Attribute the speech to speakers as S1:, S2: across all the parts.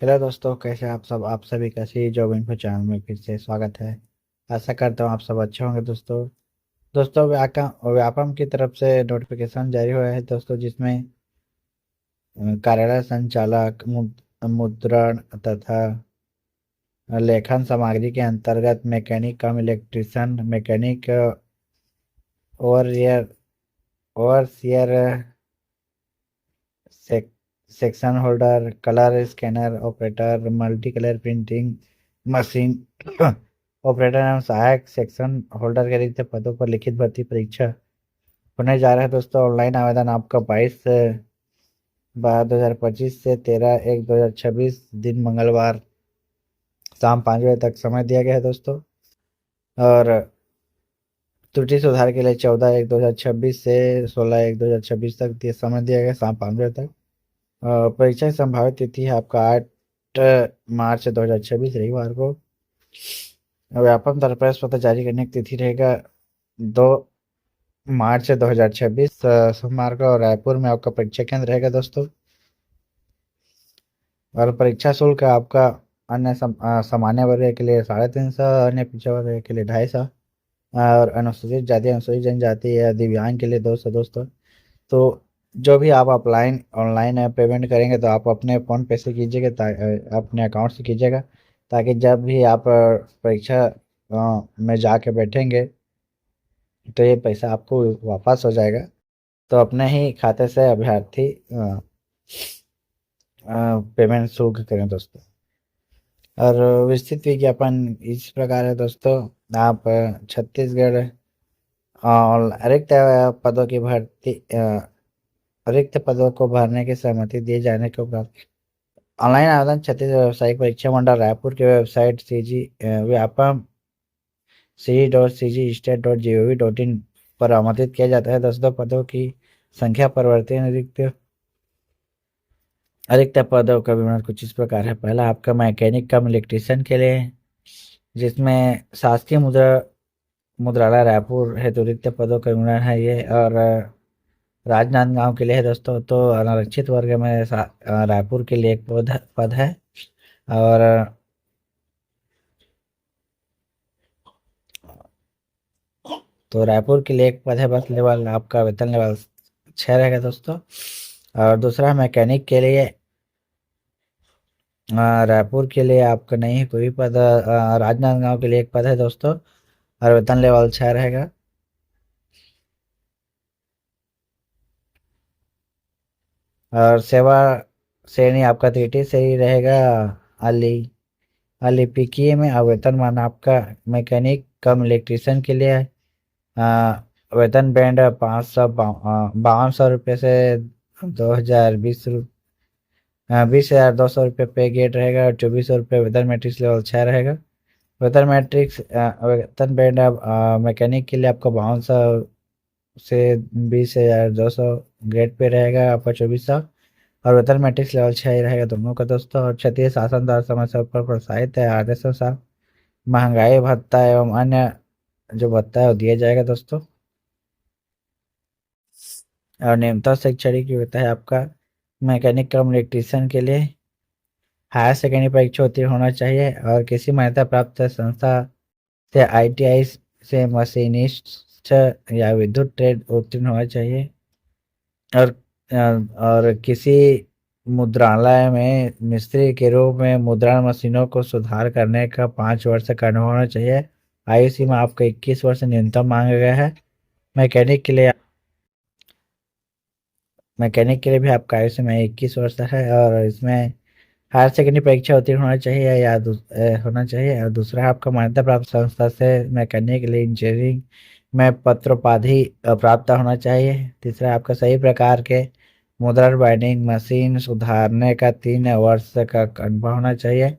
S1: Hello दोस्तों, कैसे हैं आप सब। आप सभी का सी जॉब इन्फो चैनल में फिर से स्वागत है। आशा करता हूँ आप सब अच्छे होंगे दोस्तों। दोस्तों, व्यापम की तरफ से नोटिफिकेशन जारी हुआ है दोस्तों, जिसमें कार्यालय संचालक, मुद्रण तथा लेखन सामग्री के अंतर्गत mechanic cum electrician, mechanic overseer overseer, section holder, colour scanner operator, multi colour printing machine operator एवं सहायक सेक्शन होल्डर के रिक्त पदों पर लिखित भर्ती परीक्षा होने जा रहा है दोस्तों। ऑनलाइन आवेदन आपका 22/12/2025 से 13/1/2026 दिन मंगलवार शाम 5 बजे तक समय दिया गया है दोस्तों। और त्रुटि सुधार के लिए 14/1/2026 से 16/1/2026 तक समय दिया गया, शाम 5 बजे तक। परीक्षा की संभावित तिथि है आपका 8 मार्च 2026 रविवार को। व्यापम द्वारा प्रवेश पत्र जारी करने की तिथि रहेगा 2 मार्च 2026 सोमवार को। और रायपुर में आपका परीक्षा केंद्र रहेगा दोस्तों। और परीक्षा शुल्क आपका अन्य सामान्य वर्ग के लिए 350, अन्य पिछड़ा वर्ग के लिए 250, और अनुसूचित जाति, अनुसूचित जनजाति या दिव्यांग के लिए 200 दोस्तों। तो जो भी आप ऑफलाइन ऑनलाइन पेमेंट करेंगे तो आप अपने फ़ोन पे से कीजिएगा, अपने अकाउंट से कीजिएगा, ताकि जब भी आप परीक्षा में जाके बैठेंगे तो ये पैसा आपको वापस हो जाएगा। तो अपने ही खाते से अभ्यर्थी पेमेंट शुल्क करें दोस्तों। और विस्तृत विज्ञापन इस प्रकार है दोस्तों। आप छत्तीसगढ़ रिक्त पदों की भर्ती रिक्त पदों को भरने की सहमति दिए जाने के उपरांत ऑनलाइन आवेदन छत्तीसगढ़ व्यावसायिक परीक्षा मंडल रायपुर की वेबसाइट व्यापम सी.cg.state.gov.in पर आमंत्रित किया जाता है दोस्तों। पदों की संख्या परिवर्तन रिक्त पदों का विवरण कुछ इस प्रकार है। पहला आपका मैकेनिक कम इलेक्ट्रिशियन के लिए, जिसमें शासकीय मुद्रालय रायपुर हेतु रिक्त पदों का विवरण है ये। और राजनांदगांव के लिए है दोस्तों। तो अनारक्षित वर्ग में रायपुर के लिए एक पद है। और तो रायपुर के लिए एक पद है, बस लेवल आपका वेतन लेवल 6 रहेगा दोस्तों। और दूसरा मैकेनिक के लिए रायपुर के लिए आपका नहीं है कोई पद। राजनांदगांव के लिए एक पद है दोस्तों, और वेतन लेवल 6 रहेगा। और सेवा श्रेणी आपका तृतीय से ही रहेगा। अली अलिपिकीय में वेतनमान आपका मैकेनिक कम इलेक्ट्रिशियन के लिए वेतन बैंड 5200 रुपये से 20,200 रुपये पे गेट रहेगा। और 2400 रुपये वेतन मैट्रिक्स लेवल 6 रहेगा। वेतन बैंड मैकेनिक के लिए आपका 5200 से 20,200 ग्रेड पे रहेगा आपका 2400। और वेतन मैट्रिक्स लेवल 6 ही रहेगा दोनों का दोस्तों। और क्षेत्रीय शासन द्वारा समय समय पर प्रोत्साहित है आदेश अनुसार महंगाई भत्ता एवं अन्य जो भत्ता है वो दिया जाएगा दोस्तों। और न्यूनतम शैक्षणिक योग्यता है आपका मैकेनिक कम इलेक्ट्रीशियन के लिए हायर सेकेंडरी परीक्षा उत्तीर्ण होना चाहिए, और किसी मान्यता प्राप्त संस्था से आईटीआई से मशीनिस्ट या विद्युत ट्रेड उत्तीर्ण होना चाहिए। और और किसी मुद्रालय में मिस्त्री के रूप में मुद्रण मशीनों को सुधार करने का 5 वर्ष का अनुभव होना चाहिए। आयु सीमा आपका 21 वर्ष न्यूनतम मांगा गया है। मैकेनिक के लिए मैकेनिक के लिए भी आपका आयु सीमा 21 वर्ष है। और इसमें हायर सेकेंडरी परीक्षा उत्तीर्ण होना चाहिए या होना चाहिए। और दूसरा है आपका मान्यता प्राप्त संस्था से मैकेनिक के लिए इंजीनियरिंग में पत्रोपाधि प्राप्त होना चाहिए। तीसरा है आपका सही प्रकार के मुद्रण बाइंडिंग मशीन सुधारने का 3 वर्ष का अनुभव होना चाहिए,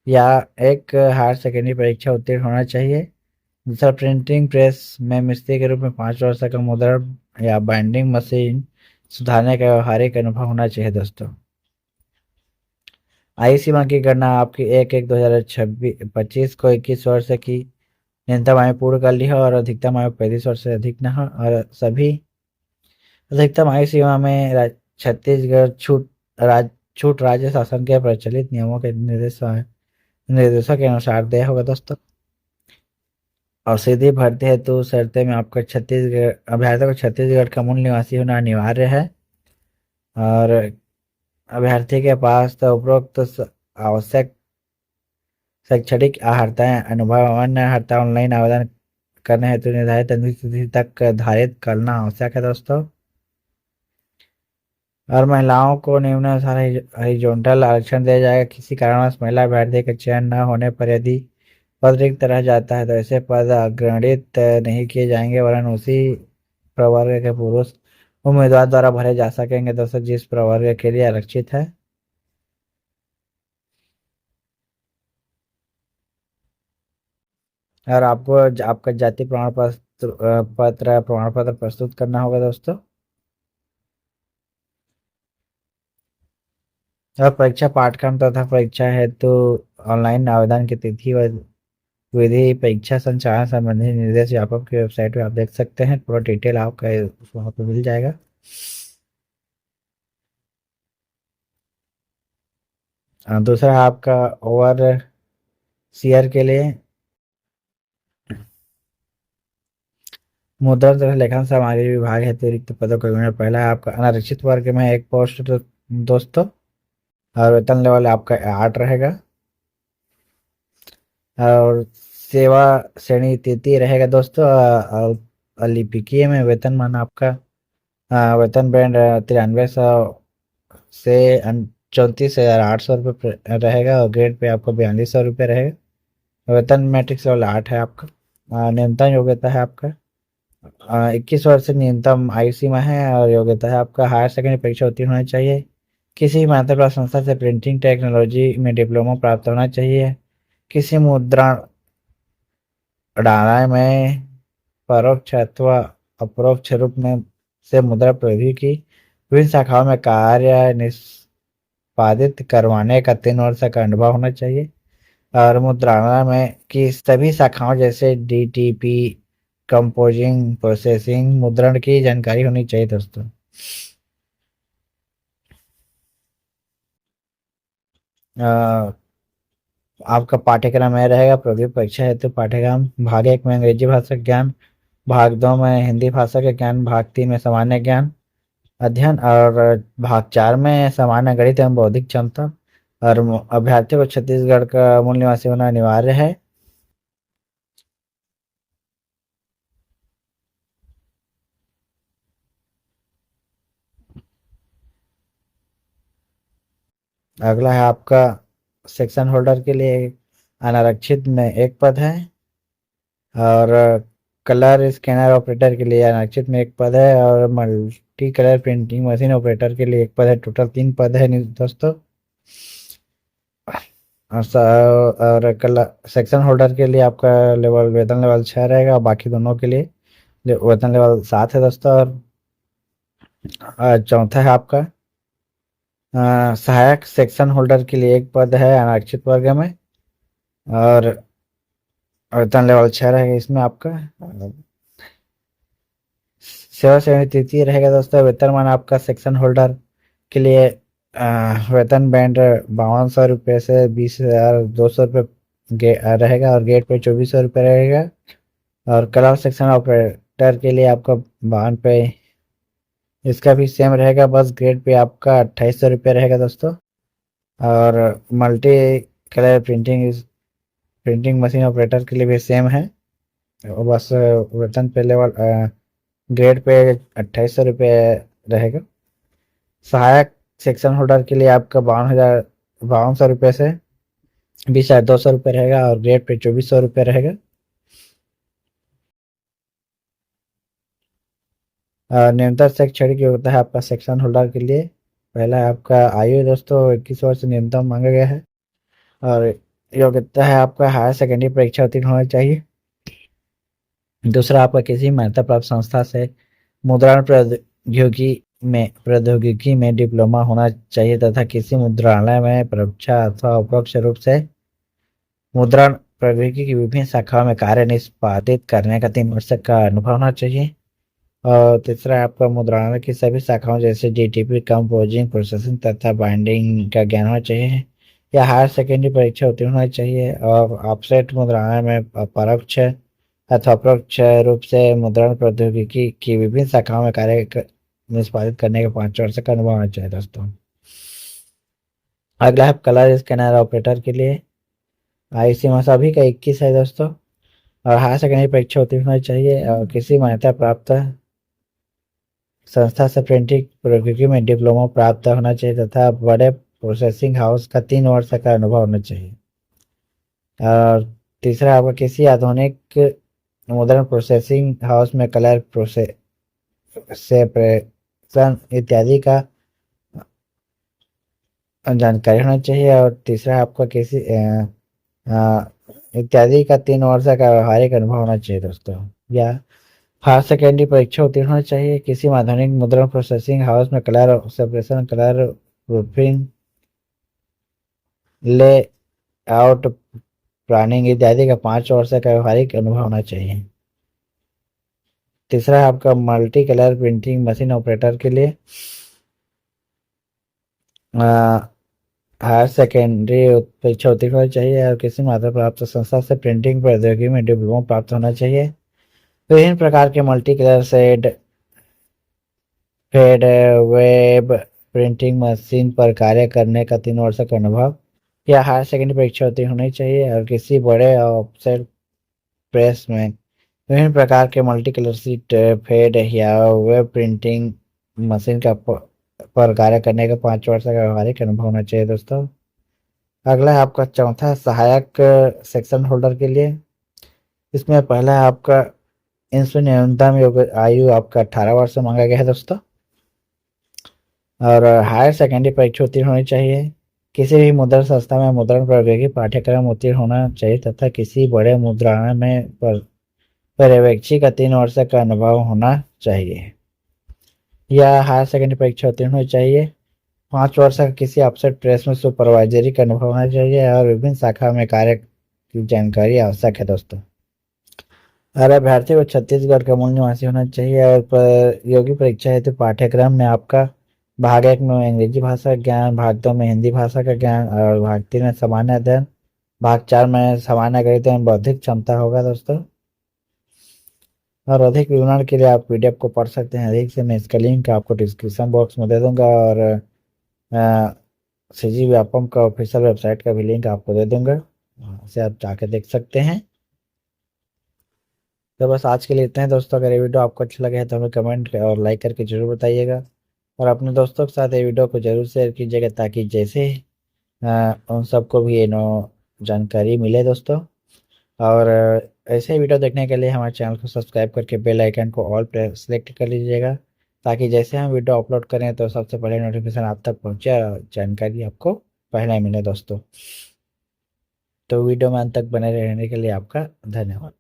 S1: या एक हायर सेकेंडरी परीक्षा उत्तीर्ण होना चाहिए। दूसरा प्रिंटिंग प्रेस में मिस्त्री के रूप में 5 वर्ष का मुद्रण या बाइंडिंग मशीन सुधारने का व्यवहारिक अनुभव होना चाहिए दोस्तों। आयु सीमा की गणना आपकी 1/1/2026 को 21 वर्ष की न्यूनतम आयु पूर्ण कर ली है, और अधिकतम आयु 35 वर्ष से अधिक न हो। और सभी अधिकतम आयु सीमा में छत्तीसगढ़ छूट राज्य शासन के प्रचलित नियमों के निर्देशों के अनुसार देय होगा दोस्तों। और सीधी भर्ती हेतु शर्तें में आपका छत्तीसगढ़ अभ्यर्थी को छत्तीसगढ़ का मूल निवासी होना अनिवार्य है। और अभ्यर्थी के पास तो उपरोक्त आवश्यक शैक्षणिक अर्हताएं अनुभव अन्य अर्हता ऑनलाइन आवेदन करने हेतु निर्धारित तिथि तक धारित करना आवश्यक है दोस्तों। और महिलाओं को निम्नानुसार हॉरिजॉन्टल आरक्षण दिया जाएगा। किसी कारणवश महिला अभ्यर्थी का चयन न होने पर यदि पद रिक्त रह जाता है तो ऐसे पद अग्रणित नहीं किए जाएंगे, वरन उसी प्रवर्ग के पुरुष उम्मीदवार द्वारा भरे जा सकेंगे दोस्तों, जिस प्रवर्ग के लिए आरक्षित है। और आपको आपका जाति प्रमाण पत्र प्रमाण पत्र प्रस्तुत करना होगा दोस्तों। और परीक्षा पाठक्रम तथा परीक्षा हेतु ऑनलाइन आवेदन की तिथि व विधि परीक्षा संचालन संबंधी निर्देश व्यापक की वेबसाइट पे आप देख सकते हैं। पूरा डिटेल आपका वहाँ पे मिल जाएगा। दूसरा आपका ओवर सीआर के लिए मुद्रण तथा लेखन सामग्री विभाग हेतु रिक्त पदों का विवरण। पहला है आपका अनारक्षित वर्ग में एक पोस्ट दोस्तों, और वेतन लेवल आपका 8 रहेगा। और सेवा श्रेणी तृतीय रहेगा दोस्तों। और लिपिकीय में वेतन मान आपका वेतन बैंड 9300 से 34,800 रुपये रहेगा। और ग्रेड पे आपका 4200 रुपये रहेगा। वेतन मैट्रिक्स लेवल 8 है आपका। न्यूनतम योग्यता है आपका 21 वर्ष से न्यूनतम आयु सीमा है। और योग्यता है आपका हायर सेकेंडरी परीक्षा उत्तीर्ण होना चाहिए। किसी भी मान्यता प्राप्त संस्था से प्रिंटिंग टेक्नोलॉजी में डिप्लोमा प्राप्त होना चाहिए। किसी मुद्रण प्रणाली में परोक्ष अथवा अपरोक्ष रूप में से मुद्रा प्रौद्योगिकी की विभिन्न शाखाओं में कार्य निष्पादित करवाने का 3 वर्ष का अनुभव होना चाहिए। और मुद्रालय में की सभी शाखाओं जैसे डीटीपी, कंपोजिंग, प्रोसेसिंग, मुद्रण की जानकारी होनी चाहिए दोस्तों। आपका पाठ्यक्रम में रहेगा प्रौद्योगिक परीक्षा हेतु पाठ्यक्रम। भाग 1 में अंग्रेजी भाषा ज्ञान, भाग 2 में हिंदी भाषा के ज्ञान, भाग 3 में सामान्य ज्ञान अध्ययन, और भाग 4 में सामान्य गणित एवं बौद्धिक क्षमता। और अभ्यर्थियों को छत्तीसगढ़ का मूल निवासी होना अनिवार्य है। अगला है आपका सेक्शन होल्डर के लिए अनारक्षित में एक पद है। और कलर स्कैनर ऑपरेटर के लिए अनारक्षित में एक पद है। और multi colour printing machine operator के लिए एक पद है। टोटल 3 पद है दोस्तों। और कलर सेक्शन होल्डर के लिए आपका वेतन लेवल 6 रहेगा। और बाकी दोनों के लिए वेतन लेवल 7 है दोस्तों। और चौथा है आपका सहायक सेक्शन होल्डर के लिए एक पद है अनारक्षित वर्ग में। और वेतन लेवल 6 रहेगा इसमें आपका। सेवा श्रेणी तृतीय रहेगा दोस्तों। वेतन मान आपका सेक्शन होल्डर के लिए वेतन बैंड 5200 रुपये से 20,200 रुपये रहेगा। और गेट पे 2400 रुपये रहेगा। और कलर सेक्शन ऑपरेटर के लिए आपका 52 पे इसका भी सेम रहेगा, बस ग्रेड पे आपका 2800 रुपये रहेगा दोस्तों। और multi colour printing machine operator के लिए भी सेम है, बस वेतन पे लेवल ग्रेड पे 2800 रुपये रहेगा। सहायक सेक्शन होल्डर के लिए आपका 52,200 रुपये से 20,200 रुपये रहेगा। और ग्रेड पे 2400 रुपये रहेगा। न्यूनतम शैक्षणिक योग्यता है आपका सेक्शन होल्डर के लिए। पहला है आपका आयु दोस्तों 21 वर्ष न्यूनतम मांगा गया है। और योग्यता है आपका हायर सेकेंडरी परीक्षा उत्तीर्ण होना चाहिए। दूसरा आपका किसी मान्यता प्राप्त संस्था से मुद्रण प्रौद्योगिकी में डिप्लोमा होना चाहिए तथा किसी मुद्रालय में परोक्ष अथवा अपरोक्ष रूप से मुद्रण प्रौद्योगिकी की विभिन्न शाखाओं में कार्य निष्पादित करने का 3 वर्ष का अनुभव होना चाहिए। और तीसरा है आपका मुद्रांक की सभी शाखाओं जैसे डीटीपी, कंपोजिंग, प्रोसेसिंग तथा बाइंडिंग का ज्ञान होना चाहिए। या हायर सेकेंडरी परीक्षा उत्तीर्ण होना चाहिए। और ऑफसेट मुद्रांक में परोक्ष अथवा अप्रत्यक्ष रूप से मुद्रण प्रौद्योगिकी की विभिन्न शाखाओं में निष्पादित करने का 5 वर्ष का अनुभव होना चाहिए दोस्तों। अगला है कलर स्कैनर ऑपरेटर के लिए। आईसी में सभी का 21 है दोस्तों। और हायर सेकेंडरी परीक्षा उत्तीर्ण होनी चाहिए और किसी मान्यता प्राप्त संस्था से प्रिंटिंग प्रौद्योगिकी में डिप्लोमा प्राप्त होना चाहिए तथा बड़े प्रोसेसिंग हाउस का 3 वर्ष का अनुभव होना चाहिए। और तीसरा आपका किसी आधुनिक मॉडर्न प्रोसेसिंग हाउस में कलर प्रोसेस सेपरेशन इत्यादि का जानकारी होना चाहिए। और तीसरा आपका किसी इत्यादि का 3 वर्ष का व्यवहारिक अनुभव होना चाहिए दोस्तों। या हायर सेकेंडरी परीक्षा उत्तीर्ण होना चाहिए किसी आधुनिक मुद्रण प्रोसेसिंग हाउस में कलर सेपरेशन, कलर प्रूफिंग, ले आउट प्लानिंग इत्यादि का 5 वर्ष का व्यवहारिक अनुभव होना चाहिए। तीसरा है आपका multi colour printing machine operator के लिए हायर सेकेंडरी परीक्षा उत्तीर्ण होनी चाहिए और किसी मात्रा प्राप्त संस्था से प्रिंटिंग प्रौद्योगिकी में डिप्लोमा प्राप्त होना चाहिए। विभिन्न प्रकार के multi colour shade fade web printing machine पर कार्य करने का 3 वर्ष का अनुभव या हायर सेकेंडरी परीक्षा उत्तीर्ण होनी चाहिए। और किसी बड़े ऑफसेट प्रेस में विभिन्न प्रकार के मल्टी कलर शीट फेड या वेब प्रिंटिंग मशीन पर कार्य करने का 5 वर्ष का व्यवहारिक अनुभव होना चाहिए दोस्तों। अगला है आपका चौथा सहायक सेक्शन होल्डर के लिए। इसमें पहला है आपका इसमें न्यूनतम आयु आपका 18 वर्ष से मांगा गया है दोस्तों। और हायर सेकेंडरी परीक्षा उत्तीर्ण होनी चाहिए। किसी भी मुद्रण संस्था में मुद्रण प्रौद्योगिकी पाठ्यक्रम उत्तीर्ण होना चाहिए तथा किसी बड़े मुद्रालय में पर्यवेक्षी का 3 वर्ष का अनुभव होना चाहिए। या हायर सेकेंडरी परीक्षा उत्तीर्ण होनी चाहिए। 5 वर्ष का किसी ऑफसेट प्रेस में सुपरवाइजरी का अनुभव होना चाहिए और विभिन्न शाखा में कार्य की जानकारी आवश्यक है दोस्तों। और अभ्यर्थी को छत्तीसगढ़ का मूल निवासी होना चाहिए। और प्रतियोगी परीक्षा हेतु पाठ्यक्रम में आपका भाग 1 में अंग्रेजी भाषा का ज्ञान, भाग 2 में हिंदी भाषा का ज्ञान और भाग 3 में सामान्य अध्ययन, भाग 4 में सामान्य गणित एवं बौद्धिक क्षमता होगा दोस्तों। और अधिक विवरण के लिए आप पीडीएफ को पढ़ सकते हैं। अधिक से मैं इसका लिंक आपको डिस्क्रिप्शन बॉक्स में दे दूंगा और सीजी व्यापम का ऑफिशियल वेबसाइट का भी लिंक आपको दे दूंगा, उसे आप जाके देख सकते हैं। तो बस आज के लिए इतना है दोस्तों। अगर ये वीडियो आपको अच्छा लगे है तो हमें कमेंट और लाइक करके जरूर बताइएगा और अपने दोस्तों के साथ ये वीडियो को जरूर शेयर कीजिएगा ताकि जैसे उन सबको भी ये नो जानकारी मिले दोस्तों। और ऐसे ही वीडियो देखने के लिए हमारे चैनल को सब्सक्राइब करके बेल आइकन को ऑल पे सेलेक्ट कर लीजिएगा ताकि जैसे हम वीडियो अपलोड करें तो सबसे पहले नोटिफिकेशन आप तक पहुँचे और जानकारी आपको पहले मिले दोस्तों। तो वीडियो में अंत तक बने रहने के लिए आपका धन्यवाद।